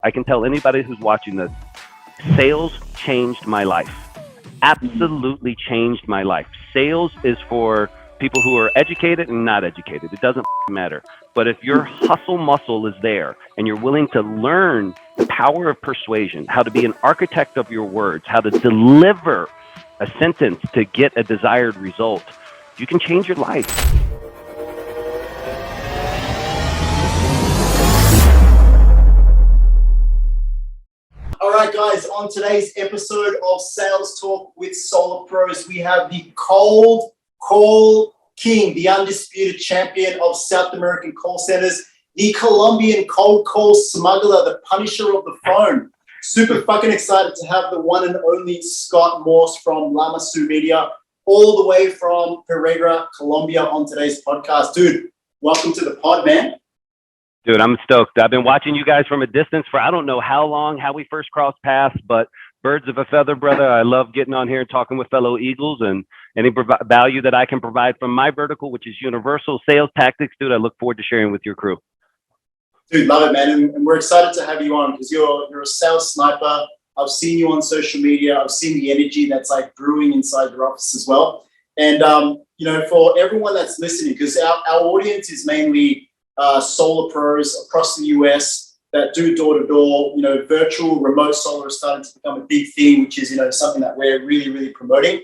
I can tell anybody who's watching this, sales changed my life. Absolutely changed my life. Sales is for people who are educated and not educated. It doesn't matter. But if your hustle muscle is there and you're willing to learn the power of persuasion, how to be an architect of your words, how to deliver a sentence to get a desired result, you can change your life. All right, guys, on today's episode of Sales Talk with Solar Pros, we have the Cold Call King, the undisputed champion of South American call centers, the Colombian cold call smuggler, the punisher of the phone. Super fucking excited to have the one and only Scott Morse from Lamassu-Media, all the way from Pereira, Colombia, on today's podcast. Dude, welcome to the pod, man. Dude, I'm stoked. I've been watching you guys from a distance for I don't know how long, how we first crossed paths, but birds of a feather, brother. I love getting on here and talking with fellow Eagles, and any value that I can provide from my vertical, which is universal sales tactics, dude, I look forward to sharing with your crew. Dude, love it, man. And we're excited to have you on because you're a sales sniper. I've seen you on social media. I've seen the energy that's like brewing inside your office as well. And, for everyone that's listening, because our audience is mainly solar pros across the US that do door-to-door, virtual remote solar is starting to become a big thing, which is, something that we're really, really promoting.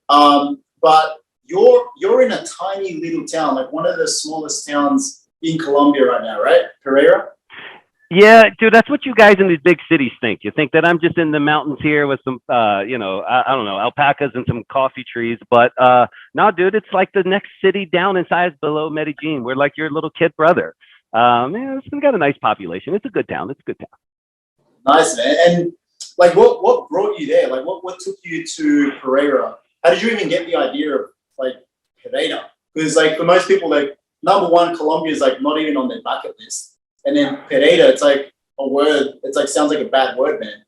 But you're in a tiny little town, like one of the smallest towns in Colombia right now, right? Pereira? Yeah, dude, that's what you guys in these big cities think. You think that I'm just in the mountains here with some, I don't know, alpacas and some coffee trees. But no, dude, it's like the next city down in size below Medellin. We're like your little kid brother. It's got a nice population. It's a good town. Nice, man. And like, what brought you there? Like, what took you to Pereira? How did you even get the idea of like Pereira? Because like for most people, like number one, Colombia is like not even on their bucket list. And then Pereira, it's like a word. It's like sounds like a bad word, man.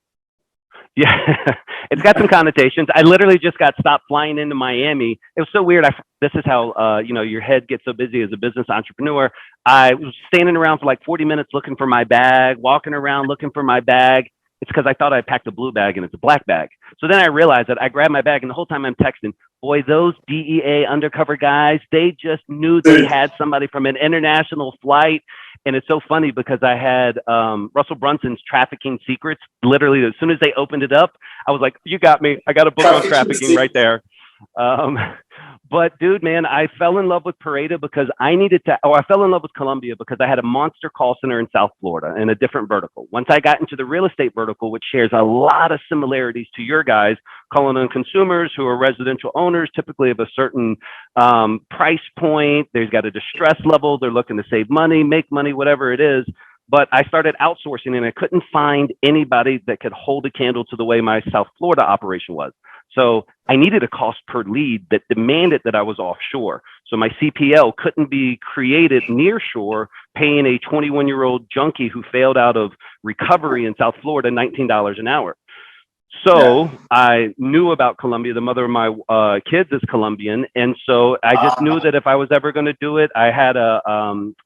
Yeah, it's got some connotations. I literally just got stopped flying into Miami. It was so weird. This is how your head gets so busy as a business entrepreneur. I was standing around for like 40 minutes looking for my bag, walking around looking for my bag. It's because I thought I packed a blue bag and it's a black bag. So then I realized that I grabbed my bag and the whole time I'm texting, boy, those DEA undercover guys, they just knew they had somebody from an international flight. And it's so funny because I had Russell Brunson's Trafficking Secrets. Literally, as soon as they opened it up, I was like, you got me. I got a book on trafficking right there. But dude, man, I fell in love with Pereira because I fell in love with Colombia because I had a monster call center in South Florida in a different vertical. Once I got into the real estate vertical, which shares a lot of similarities to your guys, calling on consumers who are residential owners, typically of a certain price point. There's got a distress level. They're looking to save money, make money, whatever it is. But I started outsourcing and I couldn't find anybody that could hold a candle to the way my South Florida operation was. So I needed a cost per lead that demanded that I was offshore. So my CPL couldn't be created near shore, paying a 21-year-old junkie who failed out of recovery in South Florida $19 an hour. So I knew about Colombia. The mother of my kids is Colombian. And so I just knew that if I was ever going to do it, I had a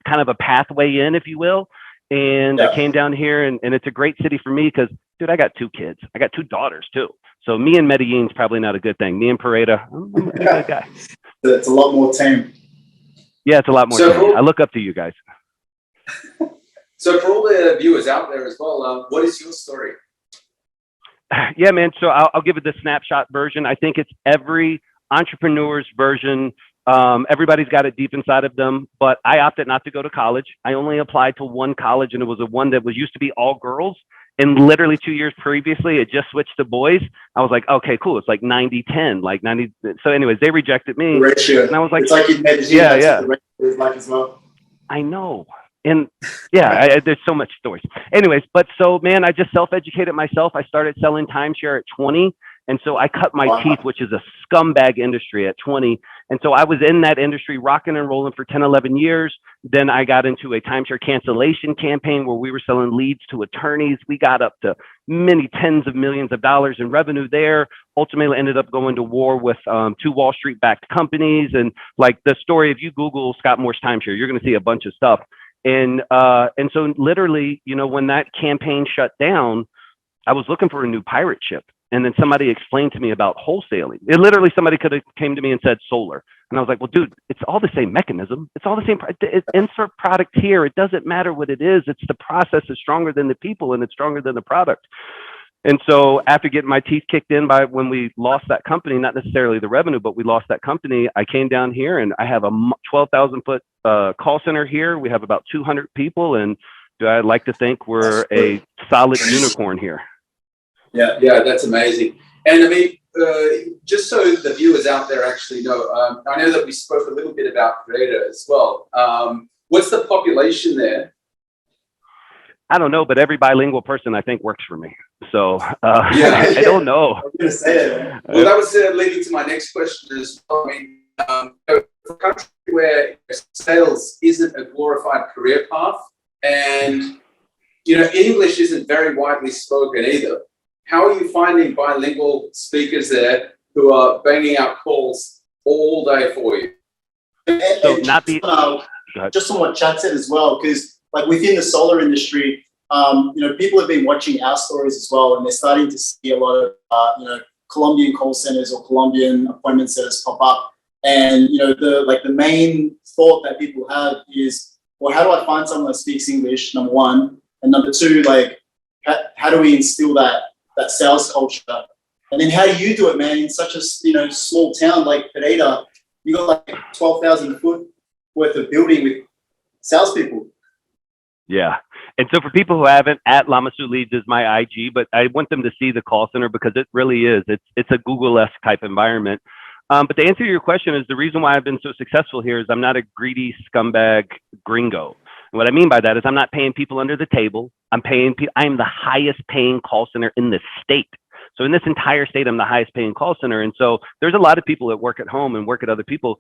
kind of a pathway in, if you will. And I came down here and it's a great city for me because, dude, I got two kids. I got two daughters too. So me and Medellin's probably not a good thing. Me and Pereira, I'm a good guy. It's a lot more tame. Yeah, it's a lot more tame. I look up to you guys. So for all the viewers out there as well, what is your story? Yeah, man. So I'll give it the snapshot version. I think it's every entrepreneur's version. Everybody's got it deep inside of them, but I opted not to go to college. I only applied to one college and it was one that used to be all girls. And literally 2 years previously, it just switched to boys. I was like, okay, cool. It's like 90-10, like 90. So anyways, they rejected me. Ratio. And I was like, it's like in Medellin, that's what the ratio is like as well. I know. And there's so much stories. Anyways, but so, man, I just self-educated myself. I started selling timeshare at 20. And so I cut my teeth, which is a scumbag industry, at 20. And so I was in that industry rocking and rolling for 10, 11 years. Then I got into a timeshare cancellation campaign where we were selling leads to attorneys. We got up to many tens of millions of dollars in revenue there. Ultimately ended up going to war with two Wall Street backed companies. And like the story, if you Google Scott Morse timeshare, you're going to see a bunch of stuff. And so literally, you know, when that campaign shut down, I was looking for a new pirate ship. And then somebody explained to me about wholesaling. It literally, somebody could have came to me and said solar. And I was like, well, dude, it's all the same mechanism. It's all the same. Insert product here. It doesn't matter what it is. It's the process is stronger than the people, and it's stronger than the product. And so after getting my teeth kicked in by when we lost that company, not necessarily the revenue, but we lost that company, I came down here and I have a 12,000 foot call center here. We have about 200 people. And I'd like to think we're a solid unicorn here. Yeah, yeah, that's amazing. And I mean, just so the viewers out there actually know, I know that we spoke a little bit about Creator as well. What's the population there? I don't know, but every bilingual person I think works for me. So yeah, I don't know. I was going to say it. Well, that was leading to my next question as well. I mean, a country where sales isn't a glorified career path, and you know, English isn't very widely spoken either. How are you finding bilingual speakers there who are banging out calls all day for you? So not the just on what Chad said as well, because like within the solar industry, you know, people have been watching our stories as well, and they're starting to see a lot of you know, Colombian call centers or Colombian appointment centers pop up. And you know, the main thought that people have is, well, how do I find someone that speaks English? Number one, and number two, like how do we instill that sales culture? And then how do you do it, man? In such a, you know, small town like Pereira, you got like 12,000 foot worth of building with salespeople. Yeah. And so for people who haven't, at Lamassu-Leads is my IG, but I want them to see the call center because it really is. It's a Google-esque type environment. But to answer your question, is the reason why I've been so successful here is I'm not a greedy scumbag gringo. And what I mean by that is I'm not paying people under the table. I'm the highest paying call center in the state. So in this entire state, I'm the highest paying call center. And so there's a lot of people that work at home and work at other people.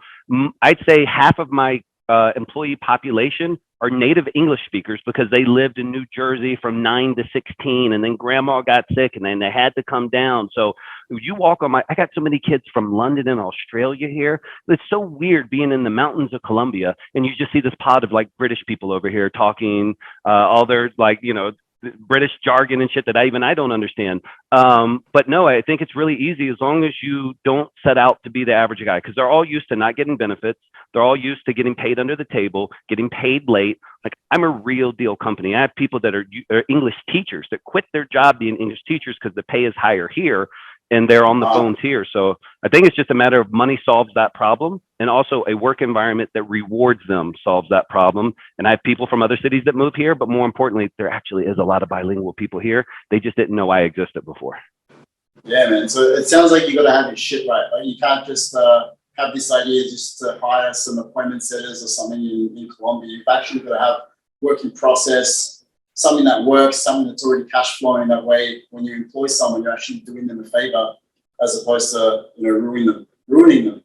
I'd say half of my employee population are native English speakers because they lived in New Jersey from 9 to 16, and then grandma got sick and then they had to come down. So you walk on I got so many kids from London and Australia here. It's so weird being in the mountains of Colombia and you just see this pod of like British people over here talking all their like, you know, British jargon and shit that I don't understand. But no, I think it's really easy as long as you don't set out to be the average guy, because they're all used to not getting benefits. They're all used to getting paid under the table, getting paid late. Like, I'm a real deal company. I have people that are English teachers that quit their job being English teachers because the pay is higher here and they're on the phones here. So I think it's just a matter of money solves that problem, and also a work environment that rewards them solves that problem. And I have people from other cities that move here, but more importantly, there actually is a lot of bilingual people here. They just didn't know I existed before. Yeah, man. So it sounds like you got to have your shit right. Like, you can't just have this idea just to hire some appointment setters or something in Colombia. You've actually got to have working process, something that works, something that's already cash flowing. That way, when you employ someone, you're actually doing them a favor as opposed to, you know, ruining them.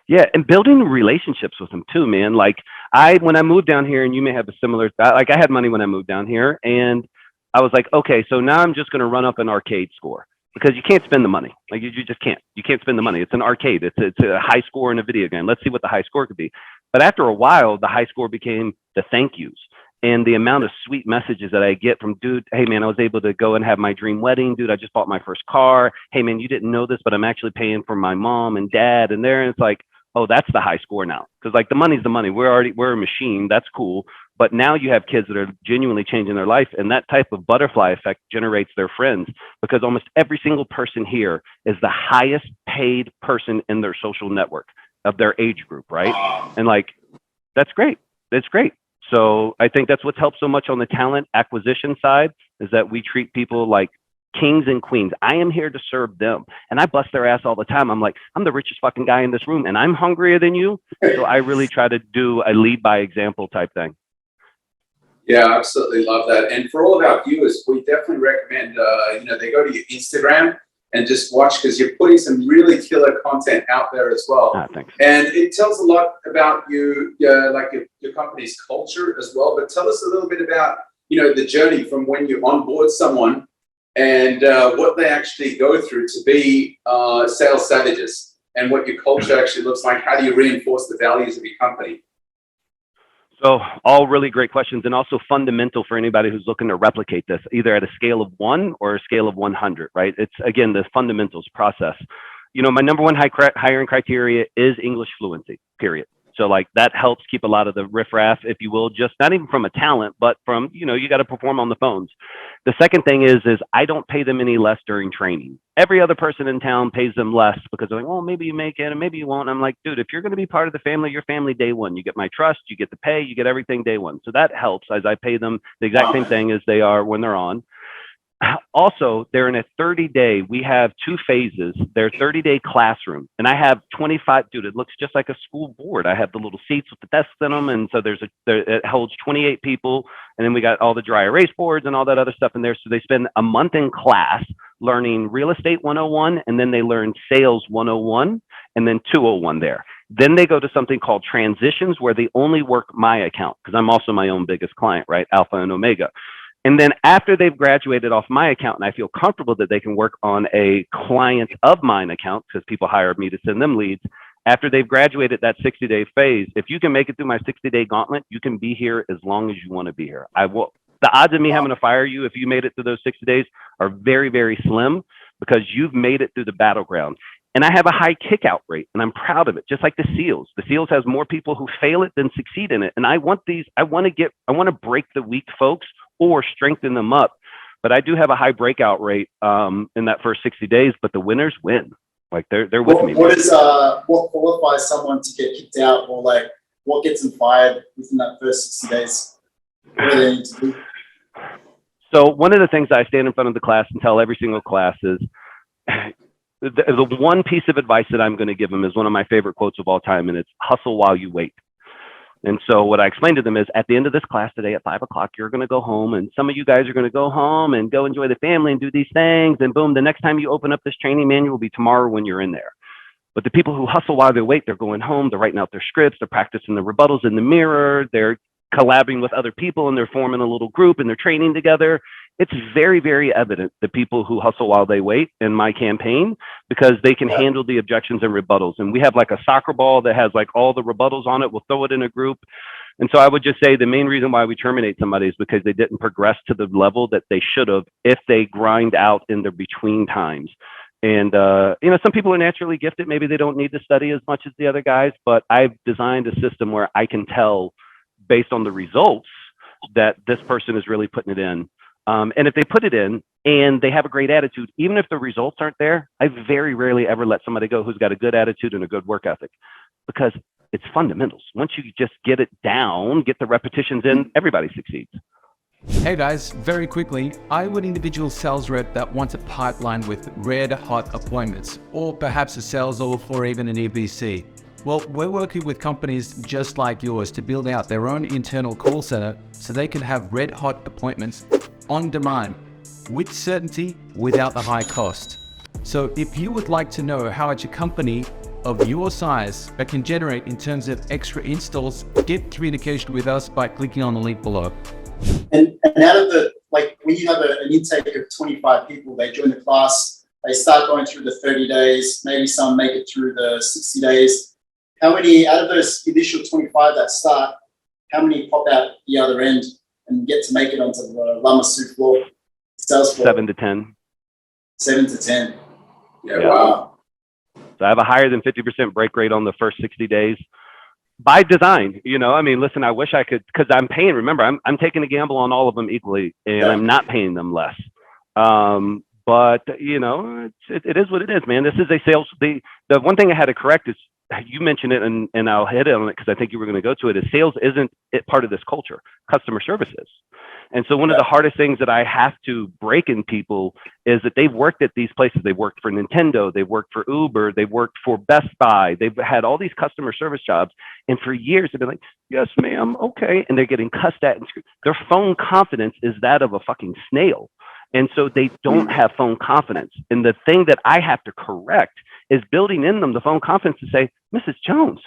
Yeah, and building relationships with them too, man. Like when I moved down here, and you may have a similar, like I had money when I moved down here, and I was like, okay, so now I'm just going to run up an arcade score, because you can't spend the money. Like you just can't. You can't spend the money. It's an arcade. It's a high score in a video game. Let's see what the high score could be. But after a while, the high score became the thank yous. And the amount of sweet messages that I get from, dude, hey man, I was able to go and have my dream wedding. Dude, I just bought my first car. Hey man, you didn't know this, but I'm actually paying for my mom and dad. And it's like, oh, that's the high score now. Because like the money's the money. We're a machine. That's cool. But now you have kids that are genuinely changing their life. And that type of butterfly effect generates their friends, because almost every single person here is the highest paid person in their social network of their age group, right? And like, that's great. That's great. So I think that's what's helped so much on the talent acquisition side, is that we treat people like kings and queens. I am here to serve them, and I bust their ass all the time. I'm like, I'm the richest fucking guy in this room, and I'm hungrier than you. So I really try to do a lead by example type thing. Yeah, I absolutely love that. And for all of our viewers, we definitely recommend, you know, they go to your Instagram and just watch, because you're putting some really killer content out there as well. Thanks. And it tells a lot about you, like your company's culture as well. But tell us a little bit about, you know, the journey from when you onboard someone and what they actually go through to be sales savages, and what your culture actually looks like. How do you reinforce the values of your company? So all really great questions, and also fundamental for anybody who's looking to replicate this, either at a scale of 1 or a scale of 100, right? It's, again, the fundamentals process. You know, my number one hiring criteria is English fluency, period. So like that helps keep a lot of the riffraff, if you will, just not even from a talent, but from, you know, you got to perform on the phones. The second thing is I don't pay them any less during training. Every other person in town pays them less because they're like, well, maybe you make it and maybe you won't. I'm like, dude, if you're going to be part of the family, your family day one. You get my trust, you get the pay, you get everything day one. So that helps, as I pay them the exact same thing as they are when they're on. Also, they're in a 30-day, we have 2 phases. They're 30-day classroom. And I have 25, dude, it looks just like a school board. I have the little seats with the desks in them. And so it holds 28 people. And then we got all the dry erase boards and all that other stuff in there. So they spend a month in class learning real estate 101, and then they learn sales 101, and then 201 there. Then they go to something called transitions, where they only work my account, because I'm also my own biggest client, right? Alpha and Omega. And then after they've graduated off my account and I feel comfortable that they can work on a client of mine account, because people hire me to send them leads, after they've graduated that 60-day phase, if you can make it through my 60-day gauntlet, you can be here as long as you want to be here. I will. The odds of me having to fire you if you made it through those 60 days are very, very slim, because you've made it through the battleground. And I have a high kick-out rate, and I'm proud of it, just like the SEALs. The SEALs has more people who fail it than succeed in it. And I want to break the weak folks or strengthen them up. But I do have a high breakout rate in that first 60 days, but the winners win. Like they're with me. What qualifies someone to get kicked out, or like what gets them fired within that first 60 days? What do they need to do? So one of the things I stand in front of the class and tell every single class is the one piece of advice that I'm going to give them is one of my favorite quotes of all time, and it's hustle while you wait. And so what I explained to them is, at the end of this class today at 5 o'clock, you're going to go home, and some of you guys are going to go home and go enjoy the family and do these things. And boom, the next time you open up this training manual will be tomorrow when you're in there. But the people who hustle while they wait, they're going home, they're writing out their scripts, they're practicing the rebuttals in the mirror, they're collaborating with other people, and they're forming a little group, and they're training together. It's very, very evident, the people who hustle while they wait in my campaign, because they can handle the objections and rebuttals. And we have like a soccer ball that has like all the rebuttals on it. We'll throw it in a group. And so I would just say the main reason why we terminate somebody is because they didn't progress to the level that they should have if they grind out in their between times. And, you know, some people are naturally gifted. Maybe they don't need to study as much as the other guys, but I've designed a system where I can tell based on the results that this person is really putting it in. And if they put it in and they have a great attitude, even if the results aren't there, I very rarely ever let somebody go who's got a good attitude and a good work ethic, because it's fundamentals. Once you just get it down, get the repetitions in, everybody succeeds. Hey guys, very quickly, are you an individual sales rep that wants a pipeline with red hot appointments, or perhaps a sales offer or even an EBC? Well, we're working with companies just like yours to build out their own internal call center so they can have red hot appointments on demand with certainty without the high cost. So if you would like to know how much a company of your size that can generate in terms of extra installs, get communication with us by clicking on the link below. And out of the, like when you have an intake of 25 people, they join the class, they start going through the 30 days, maybe some make it through the 60 days. How many out of those initial 25 that start, how many pop out the other end and get to make it onto the Lamassu floor, sales floor? 7 to 10. 7 to 10. Yeah. Wow. So I have a higher than 50% break rate on the first 60 days by design. You know, I mean, listen, I wish I could, because I'm paying, remember, I'm taking a gamble on all of them equally, and I'm not paying them less. But, you know, it is what it is, man. This is a sales, the one thing I had to correct is, you mentioned it, and I'll hit on it because I think you were going to go to it, is sales isn't part of this culture. Customer service is. And so one of the hardest things that I have to break in people is that they've worked at these places. They've worked for Nintendo, they've worked for Uber, they've worked for Best Buy, they've had all these customer service jobs. And for years, they've been like, yes, ma'am, okay. And they're getting cussed at and screwed. Their phone confidence is that of a fucking snail. And so they don't have phone confidence. And the thing that I have to correct is building in them the phone confidence to say, Mrs. Jones,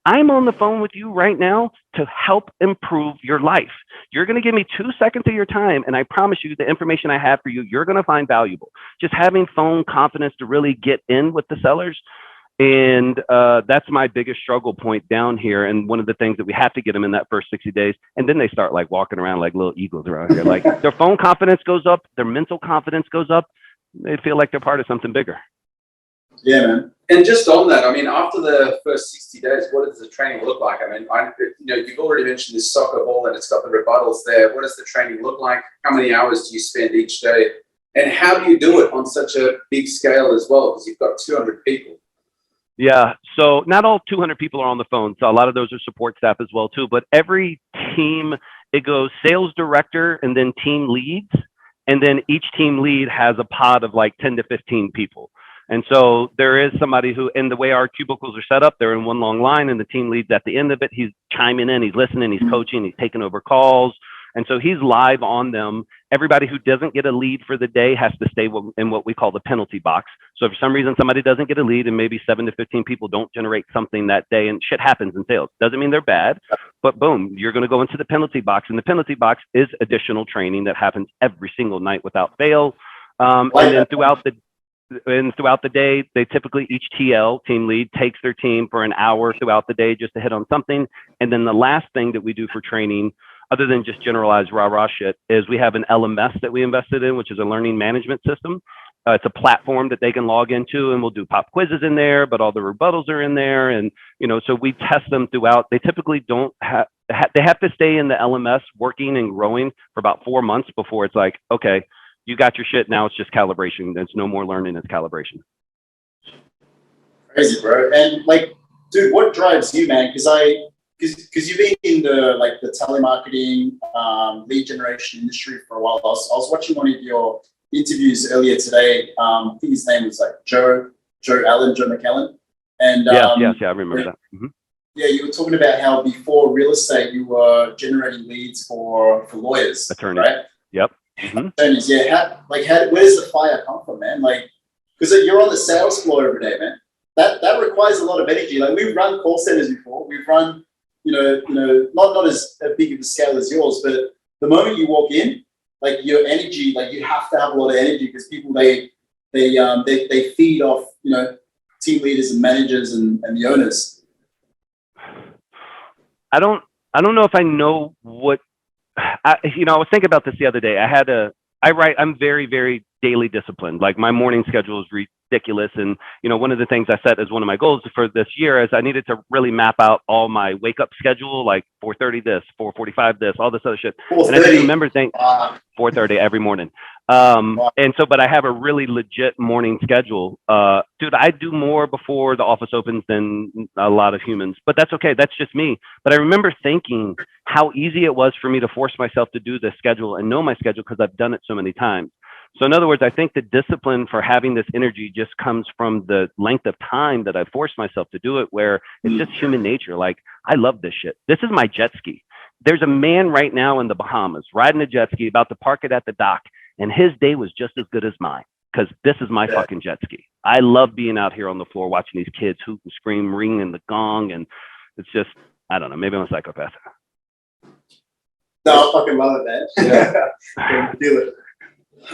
I'm on the phone with you right now to help improve your life. You're going to give me 2 seconds of your time, and I promise you the information I have for you, you're going to find valuable. Just having phone confidence to really get in with the sellers And that's my biggest struggle point down here. And one of the things that we have to get them in that first 60 days. And then they start like walking around like little eagles around here. Like their phone confidence goes up, their mental confidence goes up. They feel like they're part of something bigger. Yeah, man. And just on that, I mean, after the first 60 days, what does the training look like? I mean, you've already mentioned this soccer ball and it's got the rebuttals there. What does the training look like? How many hours do you spend each day? And how do you do it on such a big scale as well? Because you've got 200 people. Yeah, so not all 200 people are on the phone. So a lot of those are support staff as well too. But every team, it goes sales director and then team leads. And then each team lead has a pod of like 10 to 15 people. And so there is somebody who, in the way our cubicles are set up, they're in one long line and the team lead's at the end of it. He's chiming in, he's listening, he's coaching, he's taking over calls. And so he's live on them. Everybody who doesn't get a lead for the day has to stay in what we call the penalty box. So if for some reason somebody doesn't get a lead and maybe 7 to 15 people don't generate something that day, and shit happens in sales, doesn't mean they're bad, but boom, you're going to go into the penalty box. And the penalty box is additional training that happens every single night without fail. And then throughout the day, they typically, each TL, team lead, takes their team for an hour throughout the day just to hit on something. And then the last thing that we do for training, other than just generalized rah-rah shit, is we have an LMS that we invested in, which is a learning management system. It's a platform that they can log into, and we'll do pop quizzes in there, but all the rebuttals are in there. And, so we test them throughout. They typically don't have, they have to stay in the LMS working and growing for about 4 months before it's like, okay, you got your shit. Now it's just calibration. There's no more learning, it's calibration. Crazy, bro. And like, dude, what drives you, man? Because you've been in the telemarketing, lead generation industry for a while. I was watching one of your interviews earlier today. I think his name was like Joe McKellen. And yes, I remember that. Mm-hmm. Yeah, you were talking about how before real estate, you were generating leads for lawyers, attorneys, right? Yep. Mm-hmm. Attorneys, yeah. Where does the fire come from, man? Like, because you're on the sales floor every day, man. That requires a lot of energy. Like, we've run call centers before. We've run, not as big of a scale as yours, but the moment you walk in, like your energy, like you have to have a lot of energy because people they feed off, team leaders and managers and the owners. I don't know if I know what I was thinking about this the other day. I'm very, very daily disciplined. Like my morning schedule is ridiculous. And, one of the things I set as one of my goals for this year is I needed to really map out all my wake up schedule, like 4:30 this, 4:45 this, all this other shit. And I just remember thinking 4:30 every morning. And so, but I have a really legit morning schedule. Dude, I do more before the office opens than a lot of humans, but that's okay. That's just me. But I remember thinking how easy it was for me to force myself to do this schedule and know my schedule because I've done it so many times. So in other words, I think the discipline for having this energy just comes from the length of time that I forced myself to do it, where it's just human nature. Like, I love this shit. This is my jet ski. There's a man right now in the Bahamas riding a jet ski, about to park it at the dock. And his day was just as good as mine because this is my fucking jet ski. I love being out here on the floor watching these kids hoot and scream, ringing the gong. And it's just, I don't know, maybe I'm a psychopath. No, I fucking love it, man. Yeah. Feel it.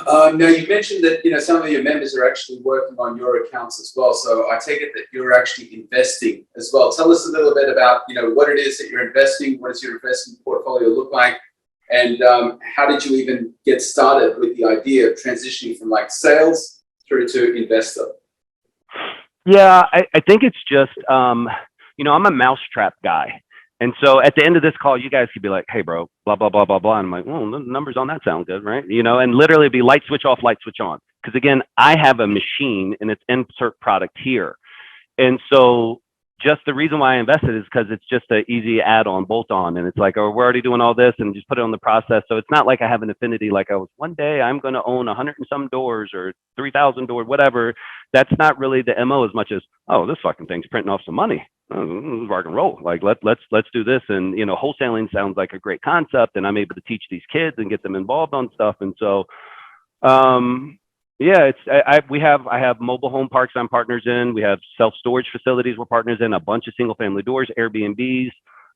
Now, you mentioned that, some of your members are actually working on your accounts as well. So I take it that you're actually investing as well. Tell us a little bit about, what it is that you're investing. What does your investment portfolio look like? And how did you even get started with the idea of transitioning from like sales through to investor? Yeah, I think it's just, I'm a mousetrap guy. And so at the end of this call, you guys could be like, hey, bro, blah, blah, blah, blah, blah. And I'm like, well, the numbers on that sound good, right? And literally be light switch off, light switch on. Because again, I have a machine and it's insert product here. And so just the reason why I invested is because it's just an easy add-on, bolt-on. And it's like, oh, we're already doing all this and just put it on the process. So it's not like I have an affinity like I was, one day I'm going to own 100 and some doors or 3,000 doors, whatever. That's not really the MO as much as, oh, this fucking thing's printing off some money. Rock and roll. Like let's do this. And wholesaling sounds like a great concept, and I'm able to teach these kids and get them involved on stuff. And so yeah, I have mobile home parks I'm partners in. We have self-storage facilities we're partners in, a bunch of single family doors, Airbnbs.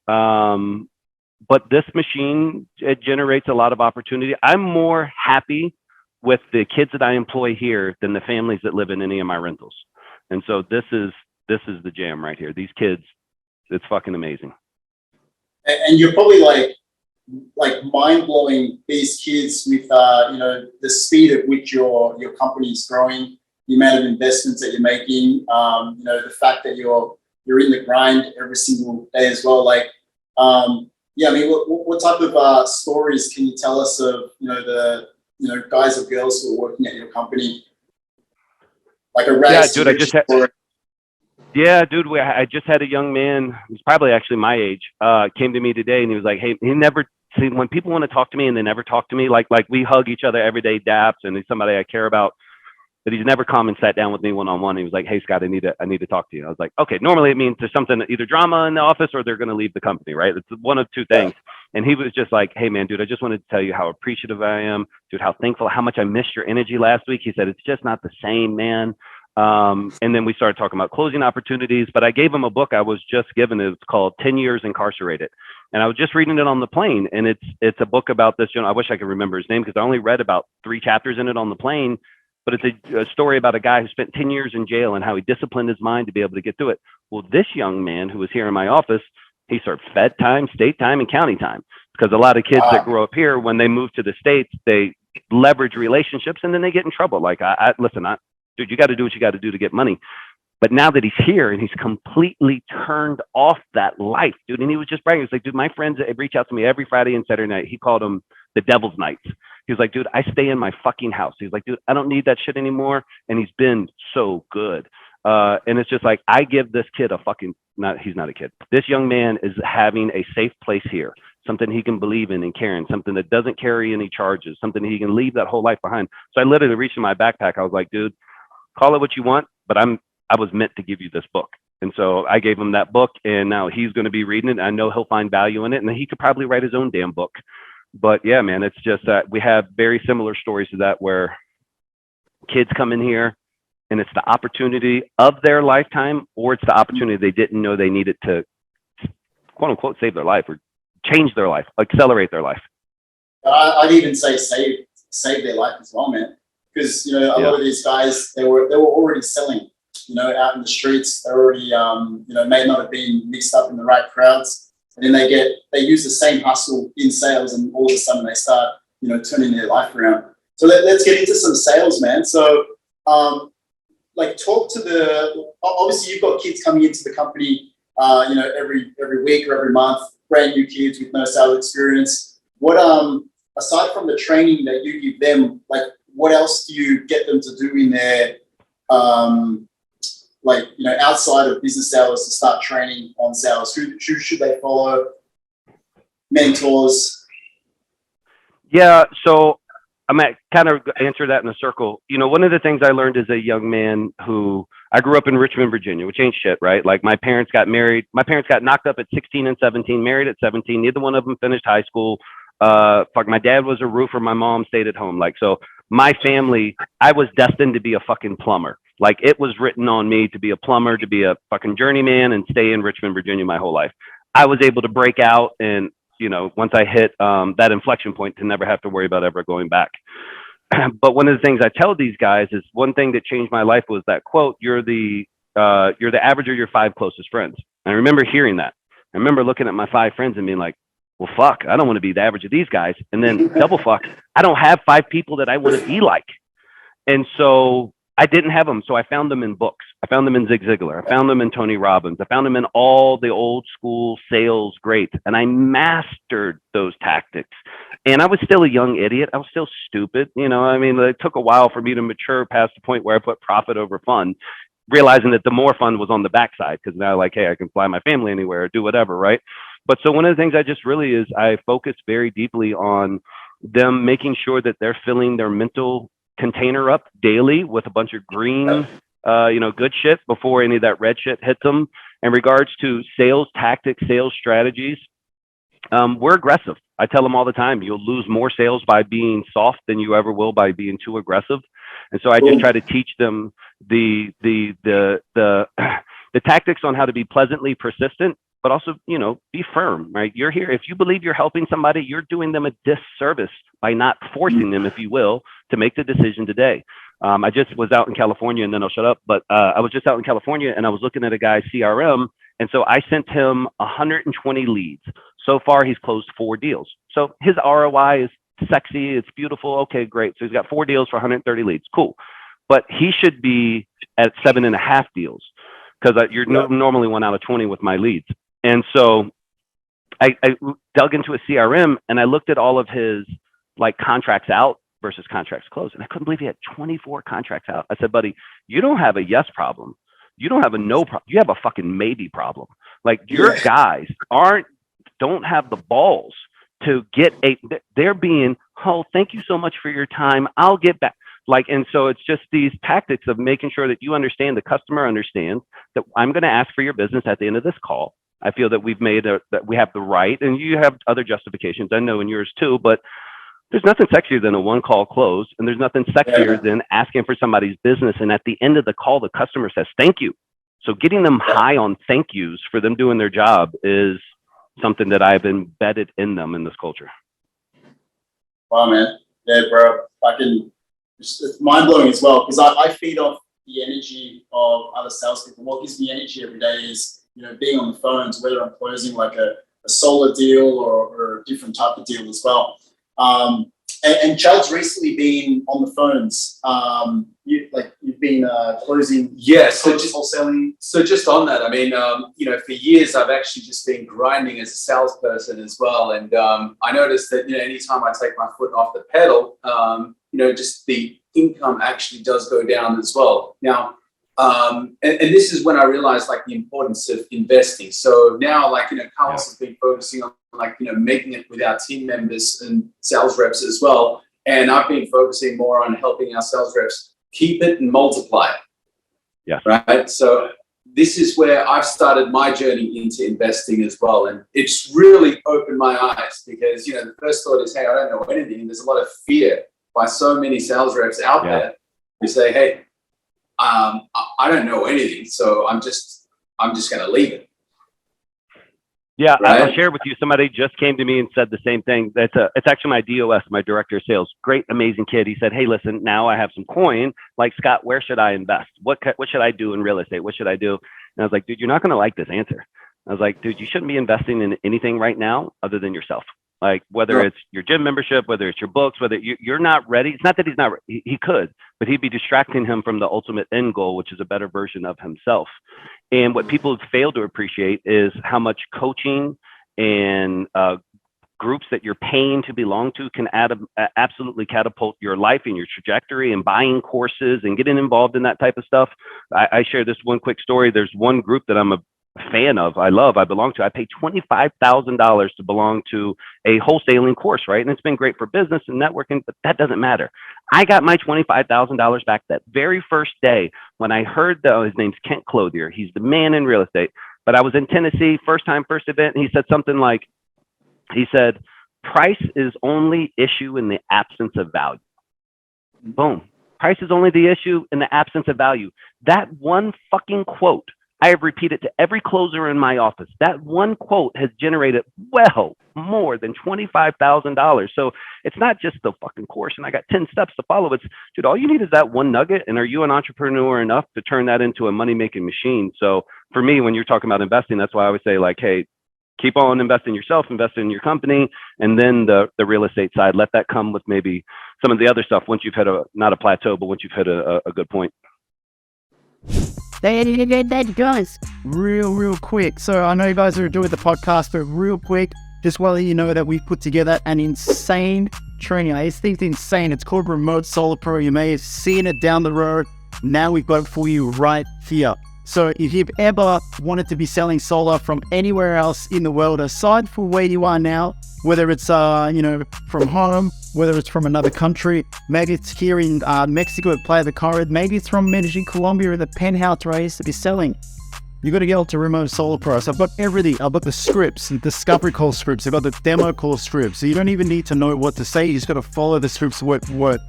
But this machine, it generates a lot of opportunity. I'm more happy with the kids that I employ here than the families that live in any of my rentals. And so this is this is the jam right here. These kids, it's fucking amazing. And you're probably like mind-blowing these kids with you know, the speed at which your company is growing, the amount of investments that you're making, you know, the fact that you're in the grind every single day as well. Like, yeah, I mean, what type of stories can you tell us of, you know, the, you know, guys or girls who are working at your company? Like a race. Yeah, dude, I just had a young man who's probably actually my age, came to me today, and he was like, hey, he never see, when people want to talk to me and they never talk to me, like we hug each other every day, daps, and he's somebody I care about, but he's never come and sat down with me one-on-one. He was like, hey, Scott, I need to talk to you. I was like, okay, normally it means there's something, either drama in the office or they're going to leave the company, right? It's one of two things. And he was just like, hey man, dude, I just wanted to tell you how appreciative I am, dude, how thankful, how much I missed your energy last week. He said, it's just not the same, man. And then we started talking about closing opportunities, but I gave him a book I was just given. It's called 10 Years Incarcerated. And I was just reading it on the plane, and it's a book about this, you know, I wish I could remember his name because I only read about 3 chapters in it on the plane, but it's a story about a guy who spent 10 years in jail and how he disciplined his mind to be able to get through it. Well, this young man who was here in my office, he served Fed time, state time, and county time, because a lot of kids that grow up here, when they move to the States, they leverage relationships and then they get in trouble. Like, dude, you got to do what you got to do to get money. But now that he's here and he's completely turned off that life, dude, and he was just bragging. He's like, dude, my friends reach out to me every Friday and Saturday night. He called them the Devil's Nights. He was like, dude, I stay in my fucking house. He's like, dude, I don't need that shit anymore. And he's been so good. And it's just like, I give this kid a fucking, he's not a kid. This young man is having a safe place here, something he can believe in and care in, something that doesn't carry any charges, something he can leave that whole life behind. So I literally reached in my backpack. I was like, dude, call it what you want, but I was meant to give you this book. And so I gave him that book, and now he's going to be reading it. I know he'll find value in it, and he could probably write his own damn book. But yeah, man, it's just that we have very similar stories to that, where kids come in here and it's the opportunity of their lifetime, or it's the opportunity they didn't know they needed to, quote unquote, save their life or change their life, accelerate their life. I'd even say save their life as well, man. Because, you know, a lot of these guys, they were already selling, you know, out in the streets. They're already, you know, may not have been mixed up in the right crowds. And then they use the same hustle in sales, and all of a sudden they start, you know, turning their life around. So let's get into some sales, man. So, like, talk to obviously you've got kids coming into the company, you know, every week or every month, brand new kids with no sales experience. What, aside from the training that you give them, like, what else do you get them to do in their, like, you know, outside of business sales to start training on sales? Who should they follow? Mentors? Yeah, so I might kind of answer that in a circle. You know, one of the things I learned as a young man I grew up in Richmond, Virginia, which ain't shit, right? Like, my parents got married. My parents got knocked up at 16 and 17, married at 17. Neither one of them finished high school. My dad was a roofer. My mom stayed at home. Like, so my family, I was destined to be a fucking plumber. Like, it was written on me to be a plumber, to be a fucking journeyman and stay in Richmond, Virginia my whole life. I was able to break out, and, you know, once I hit that inflection point, to never have to worry about ever going back. But one of the things I tell these guys is, one thing that changed my life was that quote, you're the average of your 5 closest friends. And I remember hearing that. I remember looking at my 5 friends and being like, well, fuck, I don't want to be the average of these guys. And then double fuck, I don't have 5 people that I want to be like. And so I didn't have them. So I found them in books. I found them in Zig Ziglar. I found them in Tony Robbins. I found them in all the old school sales greats. And I mastered those tactics. And I was still a young idiot. I was still stupid. You know, I mean, it took a while for me to mature past the point where I put profit over fun, realizing that the more fun was on the backside, because now, like, hey, I can fly my family anywhere or do whatever, right? But so one of the things I just really is I focus very deeply on them making sure that they're filling their mental container up daily with a bunch of green, you know, good shit before any of that red shit hits them. In regards to sales tactics, sales strategies, we're aggressive. I tell them all the time, you'll lose more sales by being soft than you ever will by being too aggressive. And so I just try to teach them the tactics on how to be pleasantly persistent, but also, you know, be firm, right? You're here. If you believe you're helping somebody, you're doing them a disservice by not forcing them, if you will, to make the decision today. I just was out in California, and then I'll shut up. But I was just out in California, and I was looking at a guy's CRM, and so I sent him 120 leads. So far, he's closed 4 deals. So his ROI is sexy. It's beautiful. Okay, great. So he's got 4 deals for 130 leads. Cool. But he should be at 7.5 deals, because you're normally 1 out of 20 with my leads. And so I dug into a CRM, and I looked at all of his like contracts out versus contracts closed. And I couldn't believe he had 24 contracts out. I said, buddy, you don't have a yes problem. You don't have a no problem. You have a fucking maybe problem. Like your guys don't have the balls to get they're being, oh, thank you so much for your time. I'll get back. Like, and so it's just these tactics of making sure that you understand, the customer understands that I'm going to ask for your business at the end of this call. I feel that we've made that we have the right, and you have other justifications, I know, in yours too, but there's nothing sexier than a 1-call close, and there's nothing sexier than asking for somebody's business. And at the end of the call, the customer says, thank you. So getting them high on thank yous for them doing their job is something that I've embedded in them in this culture. Wow, man. Yeah, bro. It's mind blowing as well, because I feed off the energy of other salespeople. What gives me energy every day is, being on the phones, whether I'm closing like a solar deal or a different type of deal as well. And Chad's recently been on the phones. You've been closing. Yeah, so just wholesaling. So just on that, I mean, for years I've actually just been grinding as a salesperson as well, and I noticed that anytime I take my foot off the pedal, just the income actually does go down as well. Now, and this is when I realized like the importance of investing. So now, Carlos has been focusing on making it with our team members and sales reps as well. And I've been focusing more on helping our sales reps keep it and multiply it. Yeah. Right. So this is where I've started my journey into investing as well. And it's really opened my eyes, because, the first thought is, hey, I don't know anything. And there's a lot of fear by so many sales reps out there who say, hey, I don't know anything, so I'm just going to leave it. Yeah, right? I'll share with you. Somebody just came to me and said the same thing. It's actually my DOS, my director of sales. Great, amazing kid. He said, hey, listen, now I have some coin. Like, Scott, where should I invest? What should I do in real estate? What should I do? And I was like, dude, you're not going to like this answer. I was like, dude, you shouldn't be investing in anything right now other than yourself. Like, whether it's your gym membership, whether it's your books, whether you're not ready. It's not that he's not, he could, but he'd be distracting him from the ultimate end goal, which is a better version of himself. And what people fail to appreciate is how much coaching and groups that you're paying to belong to can absolutely catapult your life and your trajectory, and buying courses and getting involved in that type of stuff. I share this one quick story. There's one group that I'm a fan of, I belong to. I paid $25,000 to belong to a wholesaling course, right? And it's been great for business and networking, but that doesn't matter. I got my $25,000 back that very first day when I heard his name's Kent Clothier. He's the man in real estate. But I was in Tennessee, first event, and he said something like, price is only issue in the absence of value. Boom. Price is only the issue in the absence of value. That one fucking quote, I have repeated to every closer in my office. That one quote has generated well more than $25,000. So it's not just the fucking course and I got 10 steps to follow. It's, dude, all you need is that one nugget. And are you an entrepreneur enough to turn that into a money-making machine? So for me, when you're talking about investing, that's why I always say, like, hey, keep on investing in yourself, invest in your company, and then the real estate side, let that come with maybe some of the other stuff once you've hit not a plateau, but once you've hit a good point. Real quick. So I know you guys are doing the podcast, but real quick, just want to let you know that we've put together an insane training. This thing's insane. It's called Remote Solar Pro. You may have seen it down the road. Now we've got it for you right here. So if you've ever wanted to be selling solar from anywhere else in the world, aside from where you are now, whether it's from home, whether it's from another country, maybe it's here in Mexico at Playa del Carmen, maybe it's from Medellin, Colombia, or the penthouse where I used to be selling, you got to go to Remote Solar Pro. So I've got everything. I've got the scripts, the discovery call scripts. I've got the demo call scripts. So you don't even need to know what to say. You just got to follow the scripts word for word.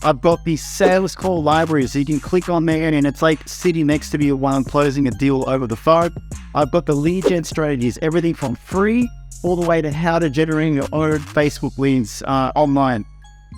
I've got the sales call library, so you can click on there and it's like sitting next to me while I'm closing a deal over the phone. I've got the lead gen strategies, everything from free all the way to how to generate your own Facebook leads online.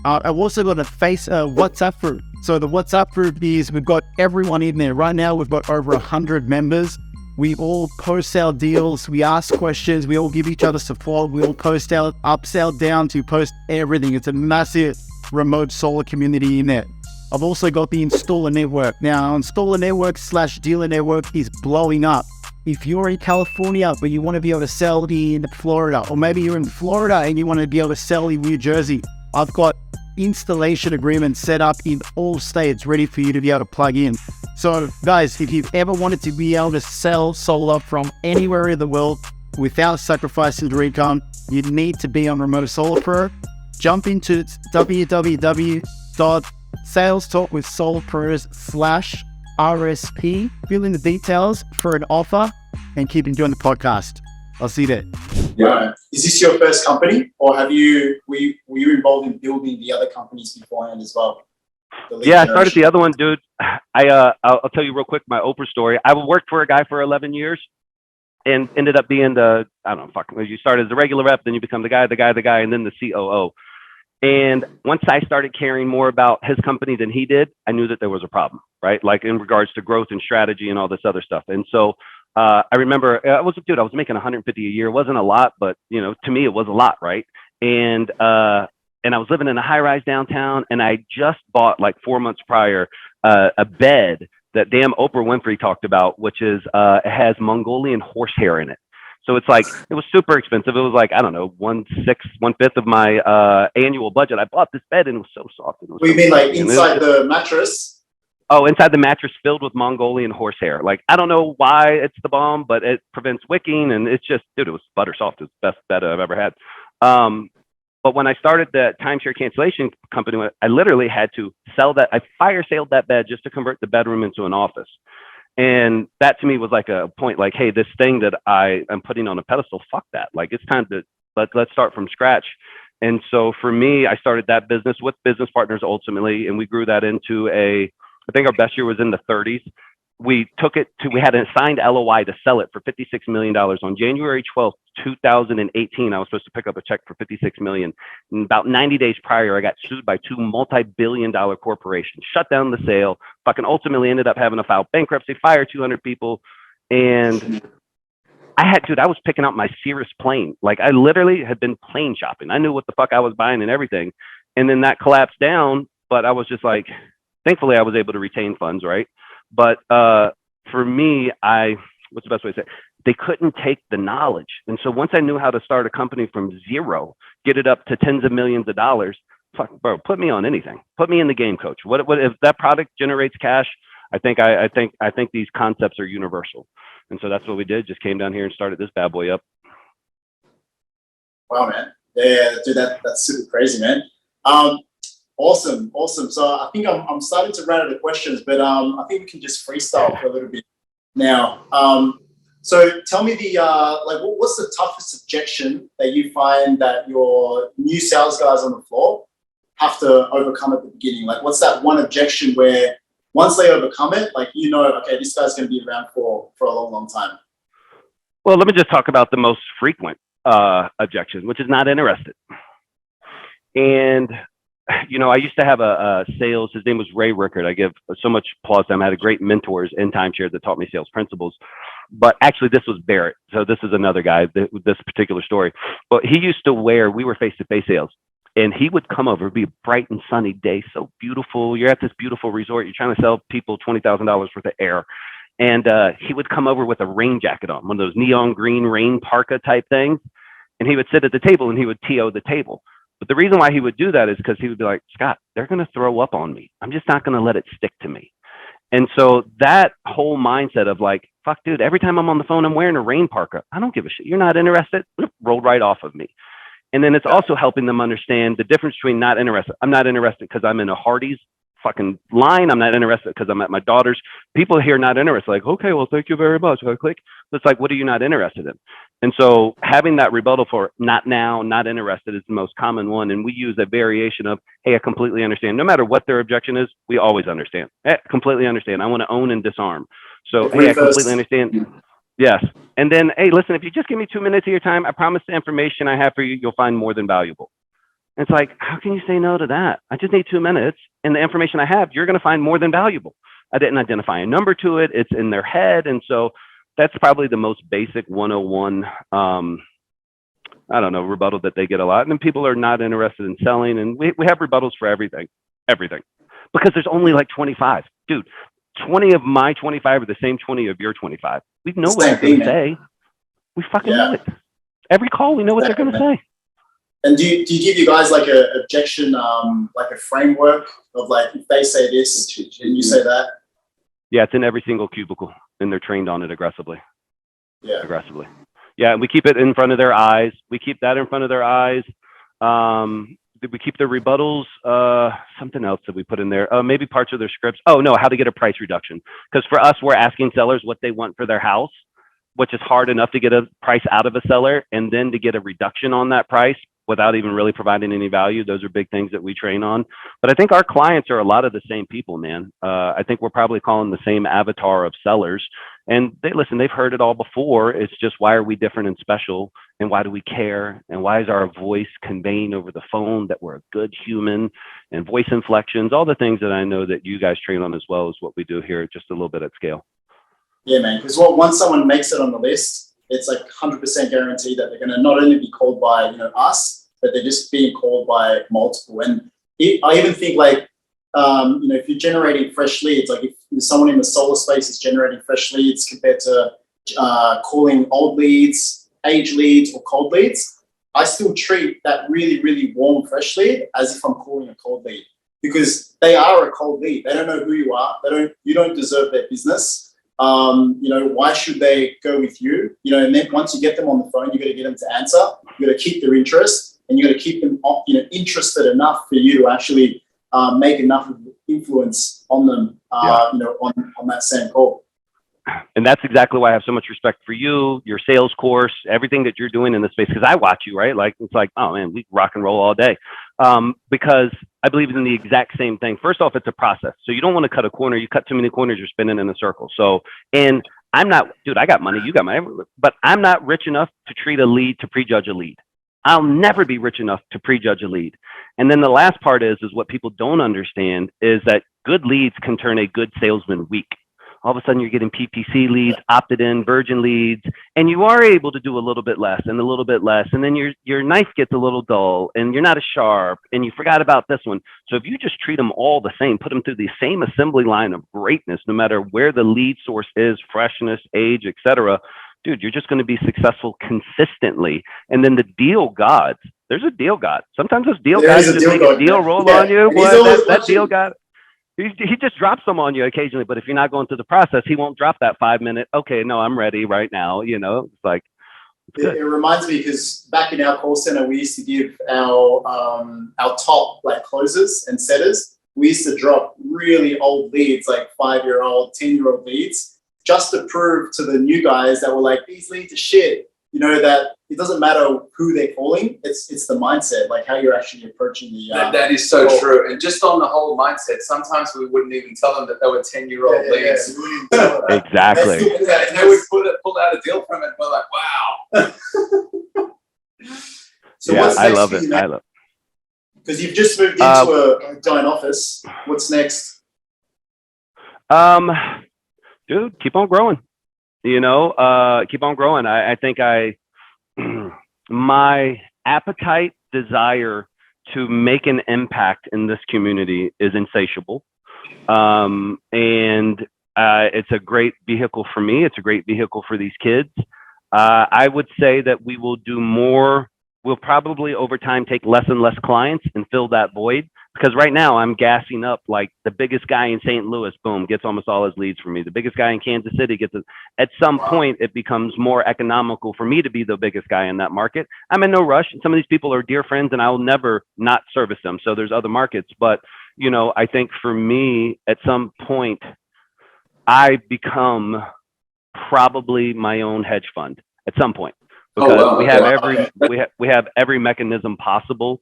I've also got a WhatsApp for So the WhatsApp group is, we've got everyone in there. Right now, we've got over 100 members. We all post our deals. We ask questions. We all give each other support. We all post our upsell, down to post everything. It's a massive remote solar community in there. I've also got the installer network. Now, installer network / dealer network is blowing up. If you're in California, but you want to be able to sell in Florida, or maybe you're in Florida and you want to be able to sell in New Jersey, I've got installation agreements set up in all states ready for you to be able to plug in. So guys, if you've ever wanted to be able to sell solar from anywhere in the world without sacrificing your income, you need to be on Remote Solar Pro. Jump into www.salestalkwithsolarpros.com/RSP, fill in the details for an offer, and keep enjoying the podcast. I'll see you there. Yeah. Is this your first company, or were you involved in building the other companies beforehand as well? Yeah, I started the other one, dude. I'll tell you real quick my Oprah story. I worked for a guy for 11 years and ended up being you start as a regular rep, then you become the guy, and then the COO. And once I started caring more about his company than he did, I knew that there was a problem, right? Like in regards to growth and strategy and all this other stuff. And so I remember I was making 150 a year. It wasn't a lot, but to me it was a lot, right? And I was living in a high-rise downtown, and I just bought, like 4 months prior, a bed that damn Oprah Winfrey talked about, which is it has Mongolian horsehair in it. So it's like, it was super expensive. It was like, I don't know, 1/5 of my annual budget. I bought this bed and it was so soft. What do you mean, like inside the mattress? Oh, inside the mattress filled with Mongolian horsehair. Like, I don't know why it's the bomb, but it prevents wicking, and it's just, dude, it was butter soft. It's the best bed I've ever had. But when I started the timeshare cancellation company, I literally had to sell that. I fire saled that bed just to convert the bedroom into an office. And that to me was like a point, like, hey, this thing that I am putting on a pedestal, fuck that. Like, it's time to let's start from scratch. And so for me, I started that business with business partners ultimately, and we grew that into I think our best year was in the 30s. We had an assigned LOI to sell it for $56 million. On January 12th, 2018, I was supposed to pick up a check for $56 million. And about 90 days prior, I got sued by 2 multi-billion-dollar corporations, shut down the sale, fucking ultimately ended up having to file bankruptcy, fire 200 people. And I was picking out my Cirrus plane. Like, I literally had been plane shopping. I knew what the fuck I was buying and everything. And then that collapsed down, but I was just like, thankfully I was able to retain funds, right? But for me, what's the best way to say it? They couldn't take the knowledge. And so once I knew how to start a company from zero, get it up to tens of millions of dollars, fuck, bro, put me on anything. Put me in the game, coach. What if that product generates cash? I think these concepts are universal. And so that's what we did. Just came down here and started this bad boy up. Wow, man. Yeah, dude, that's super crazy, man. Awesome. So I think I'm starting to run out of questions, but I think we can just freestyle for a little bit now. So tell me what's the toughest objection that you find that your new sales guys on the floor have to overcome at the beginning? Like, what's that one objection where once they overcome it, like, okay, this guy's going to be around for a long, long time? Well, let me just talk about the most frequent objection, which is not interested. And I used to have a sales, his name was Ray Rickard. I give so much applause to him. I had great mentors in timeshare that taught me sales principles. But actually, this was Barrett. So this is another guy with this particular story. But he used to we were face-to-face sales. And he would come over, it'd be a bright and sunny day, so beautiful. You're at this beautiful resort. You're trying to sell people $20,000 worth of air. And he would come over with a rain jacket on, one of those neon green rain parka type things. And he would sit at the table and he would TO the table. But the reason why he would do that is because he would be like, Scott, they're going to throw up on me. I'm just not going to let it stick to me. And so that whole mindset of like, fuck, dude, every time I'm on the phone, I'm wearing a rain parka. I don't give a shit. You're not interested? Rolled right off of me. And then it's also helping them understand the difference between not interested. I'm not interested because I'm in a Hardee's fucking line. I'm not interested because I'm at my daughter's. People here not interested, like, okay, well, thank you very much. I click. It's like, what are you not interested in? And so having that rebuttal for not now, not interested is the most common one. And we use a variation of, hey, I completely understand. No matter what their objection is, we always understand. Hey, completely understand. I want to own and disarm. So, hey, I completely understand. Yes. And then, hey, listen, if you just give me 2 minutes of your time, I promise the information I have for you, you'll find more than valuable. And it's like, how can you say no to that? I just need 2 minutes, and the information I have, you're going to find more than valuable. I didn't identify a number to it. It's in their head. And so that's probably the most basic 101, I don't know, rebuttal that they get a lot. And then people are not interested in selling. And we have rebuttals for everything, because there's only like 25. Dude, 20 of my 25 are the same 20 of your 25. We know what they're going to say. We fucking know it. Every call, we know what they're going to say. And do you give you guys like a objection, like a framework of like, if they say this and you say that? Yeah, it's in every single cubicle, and they're trained on it aggressively. Yeah. Aggressively. Yeah, and we keep it in front of their eyes. We keep that in front of their eyes. We keep their rebuttals. Something else that we put in there. Maybe parts of their scripts. Oh no, how to get a price reduction. Because for us, we're asking sellers what they want for their house, which is hard enough to get a price out of a seller, and then to get a reduction on that price without even really providing any value. Those are big things that we train on. But I think our clients are a lot of the same people, man. I think we're probably calling the same avatar of sellers. And they've heard it all before. It's just, why are we different and special? And why do we care? And why is our voice conveying over the phone that we're a good human? And voice inflections, all the things that I know that you guys train on as well, is what we do here, just a little bit at scale. Yeah, man. Because once someone makes it on the list, it's like 100% guaranteed that they're going to not only be called by us, but they're just being called by multiple. And I even think like, if you're generating fresh leads, like if someone in the solar space is generating fresh leads compared to calling old leads, age leads, or cold leads, I still treat that really, really warm fresh lead as if I'm calling a cold lead, because they are a cold lead. They don't know who you are. You don't deserve their business. Why should they go with you? And then once you get them on the phone, you got to get them to answer. You got to keep their interest, and you got to keep them, interested enough for you to actually make enough of influence on them, on that same call. And that's exactly why I have so much respect for you, your sales course, everything that you're doing in this space. Because I watch you, right? Like, it's like, oh man, we rock and roll all day. Because I believe in the exact same thing. First off, it's a process. So you don't want to cut a corner. You cut too many corners, you're spinning in a circle. So, and I'm not, dude, I got money, you got money, but I'm not rich enough to treat a lead, to prejudge a lead. I'll never be rich enough to prejudge a lead. And then the last part is what people don't understand is that good leads can turn a good salesman weak. All of a sudden you're getting PPC leads, opted in, virgin leads, and you are able to do a little bit less and a little bit less. And then your knife gets a little dull, and you're not as sharp, and you forgot about this one. So if you just treat them all the same, put them through the same assembly line of greatness, no matter where the lead source is, freshness, age, etc., dude, you're just going to be successful consistently. And then the deal gods, there's a deal god. Sometimes those deal gods just make a deal roll on you. Boy, that deal god, he just drops them on you occasionally. But if you're not going through the process, he won't drop that 5-minute, okay, no, I'm ready right now. It's like, it reminds me, because back in our call center, we used to give our top like closers and setters, we used to drop really old leads, like 5-year-old, 10-year-old leads, just to prove to the new guys that were like, these leads are shit, that it doesn't matter who they're calling, it's the mindset, like how you're actually approaching the that is so true. And just on the whole mindset, sometimes we wouldn't even tell them that they were 10-year-old leads. Exactly. They would pull out a deal from it, and we're like, wow. So what's next? I love it. I love it. Because you've just moved into a giant office. What's next? Dude, keep on growing. Keep on growing. I think my appetite, desire to make an impact in this community is insatiable. And it's a great vehicle for me. It's a great vehicle for these kids. I would say that we will do more. We'll probably over time take less and less clients and fill that void. Because right now I'm gassing up, like the biggest guy in St. Louis, boom, gets almost all his leads from me. The biggest guy in Kansas City gets it. At some point, it becomes more economical for me to be the biggest guy in that market. I'm in no rush. Some of these people are dear friends, and I will never not service them. So there's other markets. But, I think for me, at some point, I become probably my own hedge fund at some point. Because we have every mechanism possible.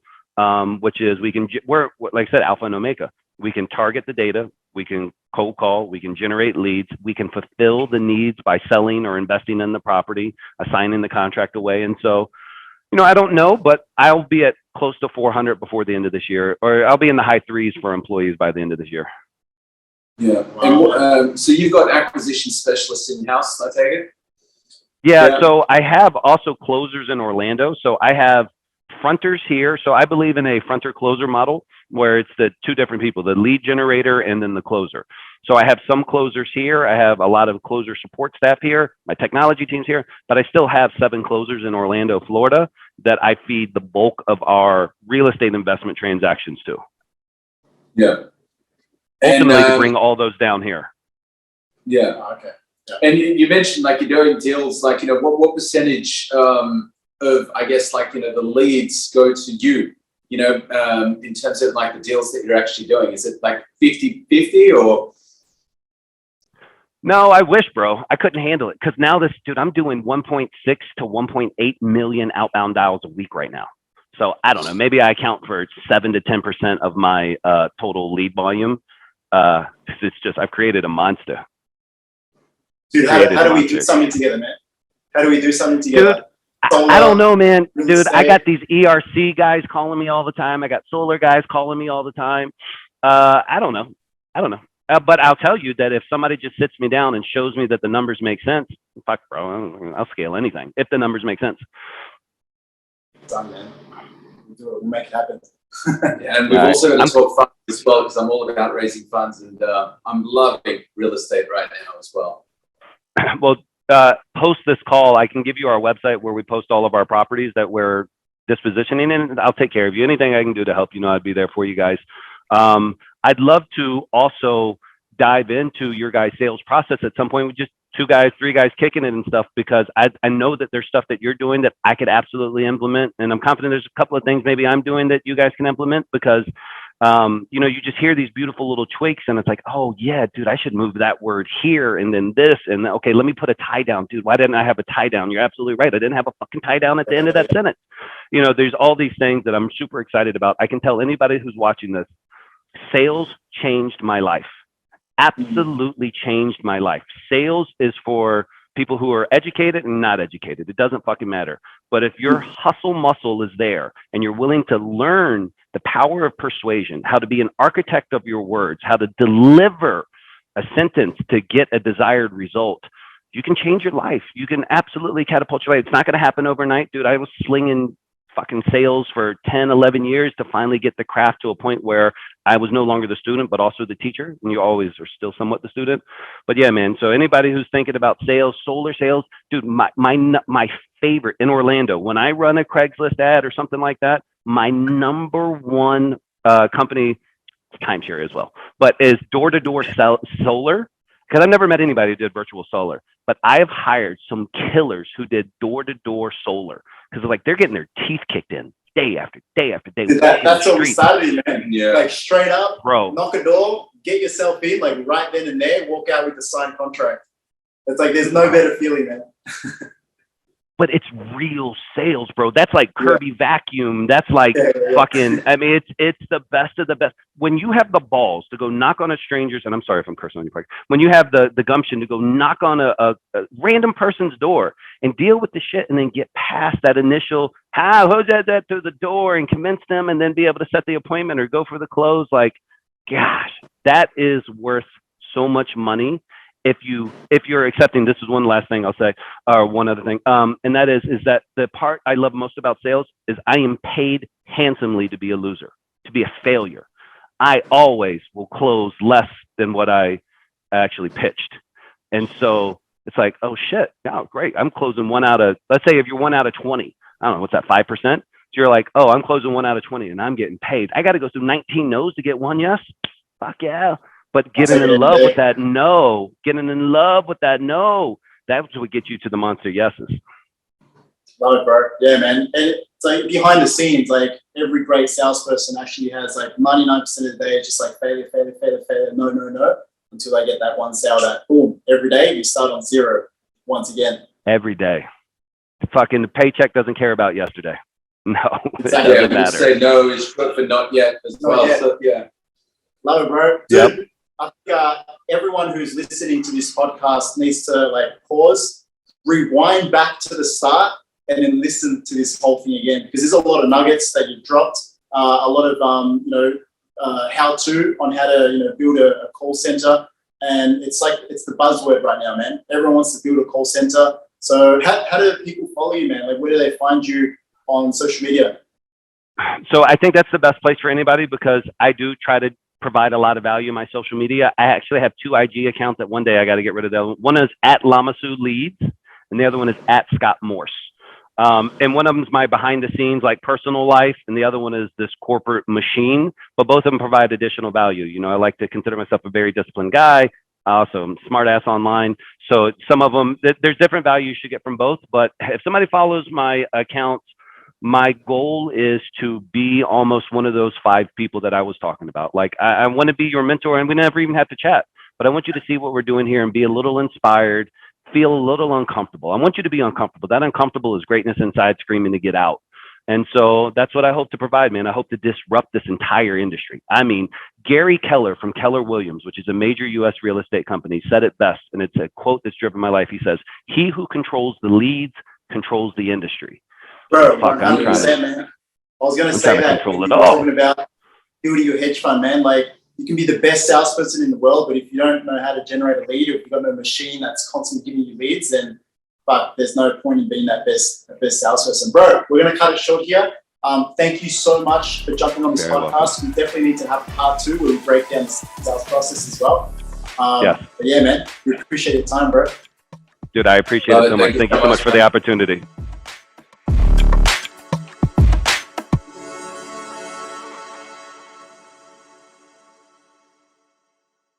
Which is we're like I said, alpha and omega. We can target the data, we can cold call, we can generate leads, we can fulfill the needs by selling or investing in the property, assigning the contract away. And so, I don't know, but I'll be at close to 400 before the end of this year, or I'll be in the high threes for employees by the end of this year. Yeah. And so you've got acquisition specialists in-house, I take it? Yeah, so I have also closers in Orlando. So I have fronters here. So I believe in a fronter closer model where it's the two different people, the lead generator and then the closer. So I have some closers here. I have a lot of closer support staff here. My technology team's here, but I still have 7 closers in Orlando, Florida, that I feed the bulk of our real estate investment transactions to. Yeah. Ultimately, to bring all those down here. Yeah. Okay. Yeah. And you mentioned like you're doing deals, like, you know, what percentage of, I guess, like, you know, the leads go to you, you know, in terms of like the deals that you're actually doing? Is it like 50-50 or? No, I wish, bro. I couldn't handle it because now this, dude, I'm doing 1.6 to 1.8 million outbound dials a week right now. So I don't know, maybe I account for 7 to 10% of my total lead volume. It's just, I've created a monster. Dude, how do we do something together, man? How do we do something together? Dude, I don't know, man. Dude, I got these ERC guys calling me all the time. I got solar guys calling me all the time. I don't know. But I'll tell you that if somebody just sits me down and shows me that the numbers make sense, fuck, bro, I'll scale anything if the numbers make sense. Done, man. We'll make it happen. Yeah, and we've also got to talk funds as well, because I'm all about raising funds, and I'm loving real estate right now as well. Well, post this call, I can give you our website where we post all of our properties that we're dispositioning, and I'll take care of you. Anything I can do to help, you know, I'd be there for you guys. I'd love to also dive into your guys' sales process at some point with just 2 guys, 3 guys kicking it and stuff, because I know that there's stuff that you're doing that I could absolutely implement. And I'm confident there's a couple of things maybe I'm doing that you guys can implement, because, you know, you just hear these beautiful little tweaks and it's like, oh yeah, dude, I should move that word here and then this. And okay, let me put a tie down. Dude, why didn't I have a tie down? You're absolutely right. I didn't have a fucking tie down at the end of that sentence. You know, there's all these things that I'm super excited about. I can tell anybody who's watching this, sales changed my life. Absolutely changed my life. Sales is for people who are educated and not educated. It doesn't fucking matter. But if your hustle muscle is there and you're willing to learn the power of persuasion, how to be an architect of your words, how to deliver a sentence to get a desired result, you can change your life. You can absolutely catapult your life. It's not going to happen overnight, dude. I was slinging fucking sales for 10, 11 years to finally get the craft to a point where I was no longer the student, but also the teacher. And you always are still somewhat the student. But yeah, man. So anybody who's thinking about sales, solar sales, dude, my favorite in Orlando, when I run a Craigslist ad or something like that, my number one company, timeshare as well, but is door-to-door solar. Because I've never met anybody who did virtual solar, but I have hired some killers who did door-to-door solar, because like they're getting their teeth kicked in day after day after day. That's what we started, man. Yeah. Like straight up, bro. Knock a door, get yourself in, like right then and there, walk out with the signed contract. It's like there's no better feeling, man. But it's real sales, bro. That's like Kirby Vacuum. That's like fucking, I mean, it's the best of the best. When you have the balls to go knock on a stranger's, and I'm sorry if I'm cursing on your part, when you have the gumption to go knock on a random person's door and deal with the shit and then get past that initial, who's that through the door, and convince them and then be able to set the appointment or go for the close, like, gosh, that is worth so much money. If you're accepting, this is one last thing I'll say, or one other thing, and that is that the part I love most about sales is I am paid handsomely to be a loser, to be a failure. I always will close less than what I actually pitched. And so it's like, oh shit, oh great, I'm closing 1 out of, let's say if you're 1 out of 20, I don't know, what's that, 5%? So you're like, oh, I'm closing 1 out of 20 and I'm getting paid. I got to go through 19 no's to get 1 yes? Fuck yeah. But getting in love with that no, that's what gets you to the monster yeses. Love it, bro. Yeah, man. And it's like behind the scenes, like every great salesperson actually has like 99% of the day, just like failure, no, until they get that one sale that, boom, every day you start on 0 once again. Every day. Fucking the paycheck doesn't care about yesterday. No, Exactly. it doesn't matter. Say no is short for not yet as well. Yet. So, yeah. Love it, bro. Yep. Dude, I think everyone who's listening to this podcast needs to like pause, rewind back to the start, and then listen to this whole thing again, because there's a lot of nuggets that you've dropped, a lot of how-to on how to build a call center, and it's the buzzword right now, man. Everyone wants to build a call center. So how do people follow you, man? Like, where do they find you on social media? So I think that's the best place for anybody, because I do try to provide a lot of value in my social media. I actually have 2 IG accounts that one day I got to get rid of them. One is at Lamassu-Leads, and the other one is at Scott Morse. And one of them is my behind the scenes, like personal life, and the other one is this corporate machine. But both of them provide additional value. I like to consider myself a very disciplined guy. Also, I'm smart ass online. So some of them, there's different value you should get from both. But if somebody follows my accounts, my goal is to be almost one of those 5 people that I was talking about. Like, I want to be your mentor, and we never even have to chat, but I want you to see what we're doing here and be a little inspired, feel a little uncomfortable. I want you to be uncomfortable. That uncomfortable is greatness inside screaming to get out. And so that's what I hope to provide, man. I hope to disrupt this entire industry. I mean, Gary Keller from Keller Williams, which is a major US real estate company, said it best. And it's a quote that's driven my life. He says, "He who controls the leads controls the industry." Bro, Fuck, I'm trying to, man. I was going to say that. Control it You're all. talking about building your hedge fund, man. Like, you can be the best salesperson in the world, but if you don't know how to generate a lead, or if you've got no machine that's constantly giving you leads, then there's no point in being that best salesperson. Bro, we're going to cut it short here. Thank you so much for jumping on this podcast. Welcome. We definitely need to have part 2 where we break down the sales process as well. Yes. But yeah, man, we appreciate your time, bro. Dude, I appreciate it so much. Thank you so much for the opportunity.